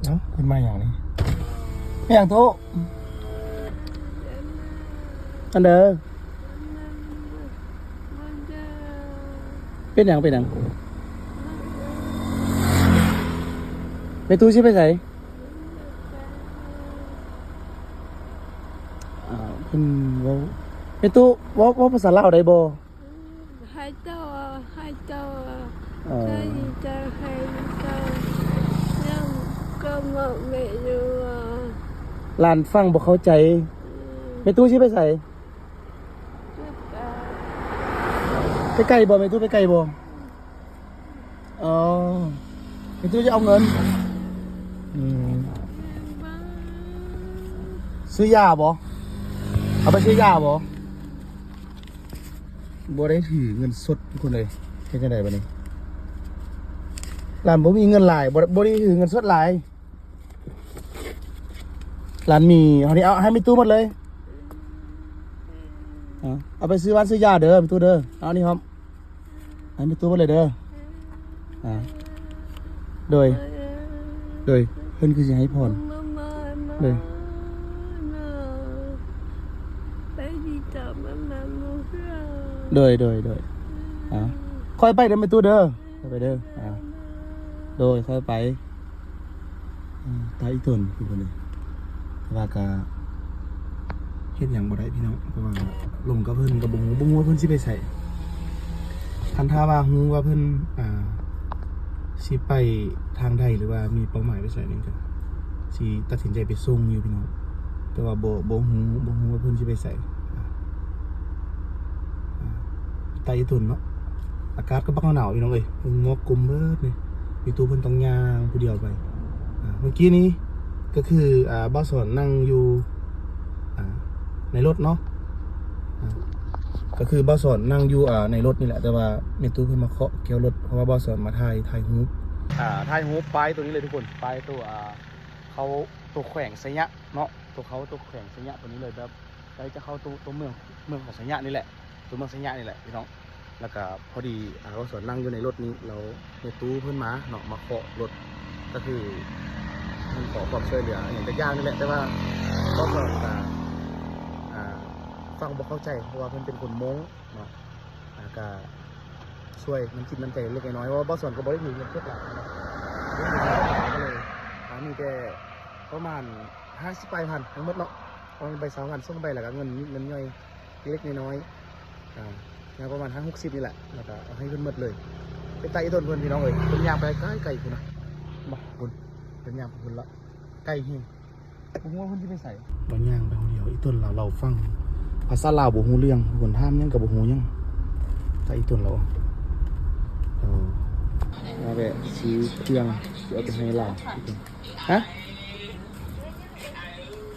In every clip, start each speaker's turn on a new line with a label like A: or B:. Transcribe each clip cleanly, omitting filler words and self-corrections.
A: เนาะเป็นมาอย่างนี้ไม่อย่างโตอันเด้อเป็นอย่างไปตู้ชิไปใส่เพิ่นเว้าไปตู้เว้าภาษาลาวได้บ่
B: hai tàu
A: Ờ.
B: hai tàu nhưng có một mẹ rồi
A: หลานฟังบ่เข้าใจไปตู้ชิไปใส่ไปไกลบ่ไปตู้ไปไกลบ่อ๋อไปตู้จะเอาเงินซื้อยาบ่เอาไปซื้อยาบ่ได้ถือเงินสดทุกคนเลยเฮ็ดจังได๋บัดนี้หลานบ่มีเงินหลายบ่ได้ถือเงินสดหลายหลานมีเฮานี่เอาให้มีตู้หมดเลยเอาไปซื้อบ้านซื้อยาเด้อมีตู้เด้อเอานี่ครับให้มีตู้หมดเลยเด้อโดยเพิ่นคือสิให้พรโดยค่อยไปเด้อมีตู้เด้อค่อยไปเด้อโดยค่อยไปตาอีตนคือคนนี้ว่ากะเฮ็ดหยังบ่ได้พี่น้องเพราะว่าลมกับเพิ่นกับบ่ฮู้ว่าเพิ่นสิไปไสคันถ้าว่าฮู้ว่าเพิ่นสิไปทางใดหรือว่ามีเป้าหมายไปไสนี่ก็สิตัดสินใจไปส่งอยู่พี่น้องแต่ว่าบ่ฮู้ว่าเพิ่นสิไปไสตาอีตนเนาะอากาศก็บักหนาวพี่น้องเอ้ยงอกกลมเบิดนี่มีตู้เพิ่นต้องย่างผู้เดียวไปเมื่อกี้นี้ก็คือบ้านสวนนั่งอยู่ในรถเนาะก็คือบ้านสวนนั่งอยู่ในรถนี่แหละแต่ว่าเมตู้เพิ่นมาเคาะเกี่ยวรถเพราะว่าบ้านสวนมาถ่ายฮูปป้ายตัวนี้เลยทุกคนป้ายตัวเขาตัวแขวงสยะเนาะตัวแขวงสยะตัวนี้เลยแบบใกล้จะเข้าตัวเมืองของสยะนี่แหละตัวเมืองสยะนี่แหละพี่น้องแล้วก็พอดีบ้านสวนนั่งอยู่ในรถนี้เราเมตู้เพิ่นมาเนาะมาเคาะรถก็คือมันขอความช่วยเหลืออย่างแต่ยากนี่แหละแต่ว่าก็ฟังบอกเข้าใจเพราะว่าเพิ่นเป็นคนโม้งเนาะก็ช่วยมันคิดมันใจเล็กน้อยเพราะว่าบ้านสวนก็บ่ได้มีเงินเก็บหลายนะก็เลยมีแต่ประมาณ50 พันทั้งหมดเนาะเอาไป20,000ส่งไปแล้วก็เงินย่อยเล็กน้อยประมาณ50-60นี่แหละแล้วก็เอาให้เพิ่นหมดเลยไปไต่ต้นเพิ่นพี่น้องเอ้ยเพิ่นย่างไปไกลๆพุ่นนะบ่พุ่นเป็นย่างพุ่นละไกลเฮงผมว่าเพิ่นสิไปใส่บ่ย่างไปคนเดียวอีต้นเราฟังภาษาลาวบ่ฮู้เรื่องคนถามหยังก็บ่ฮู้หยังไต่ต้นเรามาแบบซื้อเครื่องเอาไปให้เราฮะ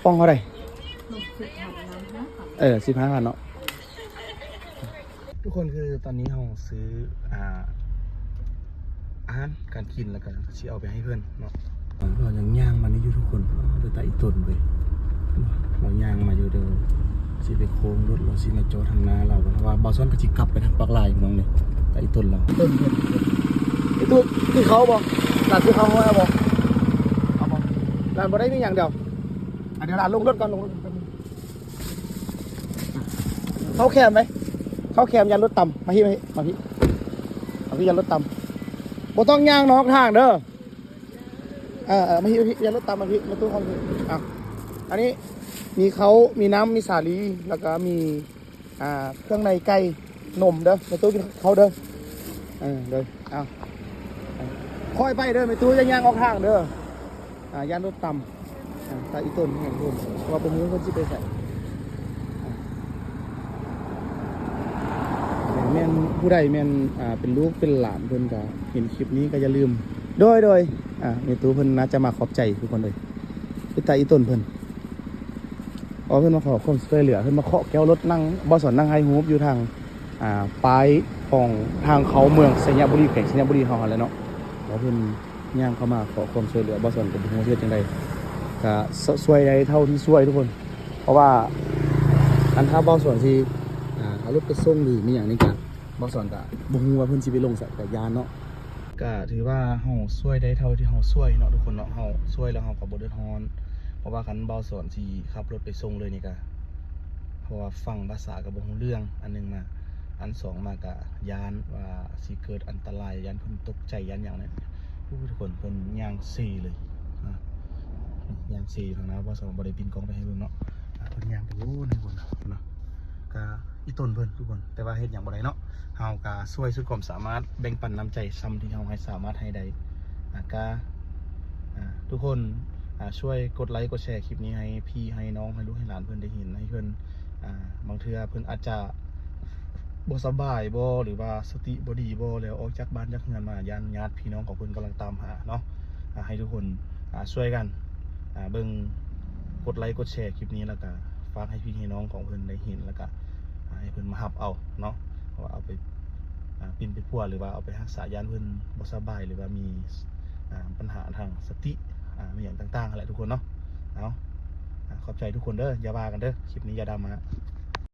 A: ป้องเท่าไหร่15,000เนาะทุกคนคือตอนนี้เราซื้ออาหารการกินแล้วกันที่เอาไปให้เพื่อนเนาะเรายังย่างมานี่อยู่ทุกคนเดินแต่อีต้นเลยเราย่างมาอยู่เดินสิไปโค้งรถเราสิมาจอดทางหน้าเราเพราะว่าบอซ้อนก็จิกลับไปทางปากลายน้องเนี่ยแต่อีต้นเราไอ้ตัวคือเขาบอกร้านคือเขาเอาบอกร้านบ่ได้มีอย่างเดียวเดี๋ยวร้านลงรถก่อนเขาแคมไหมเขาแคมยันรถต่ำมาพี่ยันรถต่ำบ่ต้องย่างนอกทางเด้อมาพี่ยันรถต่ำมาพี่มาตู้เขาพี่อันนี้มีเขามีน้ำมีสาลีแล้วก็มีเครื่องในไก่นมเด้อมาตู้กินเขาเด้อเด้อค่อยไปเด้อมาตู้ย่างออกทางเด้อย่านรถต่ำตาอีต้นแห่งต้นเพราะว่าผมมีคนที่ไปใส่แม่นผู้ใดแม่นเป็นลูกเป็นหลานเพิ่นก็เห็นคลิปนี้ก็อย่าลืมโดยเมตูเพิ่นน่าจะมาขอบใจทุกคนเลยคือตาอีต้นเพิ่นเพิ่นมาขอความช่วยเหลือเพิ่นมาเคาะแก้วรถนั่งบ่สอนนั่งไฮฮูปอยู่ทางปลายของทางเขาเมืองสัญญาบุรีแขวงสัญญาบุรีเฮาหั่นแหละเนาะแล้วเพิ่นย่างเข้ามาขอความช่วยเหลือบ่สอนก็บ่ฮู้เฮ็ดจังได๋ก็ช่วยได้เท่าที่ช่วยทุกคนเพราะว่าอันถ้าบ่สอนสิเอารถไปส่งหรือมีหยังนี่ก็บ่สอนก็บ่ฮู้ว่าเพิ่นสิไปลงใส่กับยานเนาะ ก็ถือว่าเฮาช่วยได้เท่าที่เฮาช่วยเนาะทุกคนเนาะเฮาช่วยแล้วเฮาก็บ่เดือดร้อนเพราะว่าคันเบาสอนสิขับรถไปส่งเลยนี่ก็เพราะว่าฟังภาษาก็บ่รู้เรื่องอันหนึงมาอันสองมาก็ย้านว่าสิเกิดอันตรายย้านเพิ่นตกใจย้านหยังเนี่ยทุกคนเพิ่นย่างเซเลยย่างเซทางนั้นเบาสอนบ่ได้ปินกล้องไปให้เบิ่งเนาะเพิ่นย่างไปโอ้นี่ทุกคนเนาะก็อีต้นเพิ่นทุกคนแต่ว่าเฮ็ดหยังบ่ได้เนาะเฮาก็ช่วยสุดความสามารถแบ่งปันน้ำใจซ้ำที่เฮาให้สามารถให้ได้ก็ทุกคนช่วยกดไลค์กดแชร์คลิปนี้ให้พี่ให้น้องให้ลูกให้หลานเพิ่นได้เห็นให้เพิ่นบางเทื่อเพิ่นอาจจะบ่สบายบ่หรือว่าสติบ่ดีบ่แล้วออกจากบ้านจากเรือนมาย่านญาติพี่น้องของเพิ่นกำลังตามหาเนาะให้ทุกคนช่วยกันเบิ่งกดไลค์กดแชร์คลิปนี้แล้วก็ฝากให้พี่ให้น้องของเพิ่นได้เห็นแล้วก็ให้เพิ่นมารับเอาเนาะเพราะว่าเอาไปปิ่นไปพัวหรือว่าเอาไปรักษาย่านเพิ่นบ่สบายหรือว่ามีปัญหาทางสติมีอย่างต่างๆอะไรทุกคนเนาะเอาขอบใจทุกคนเด้ออย่าว่ากันเด้อคลิปนี้อย่าดราม่า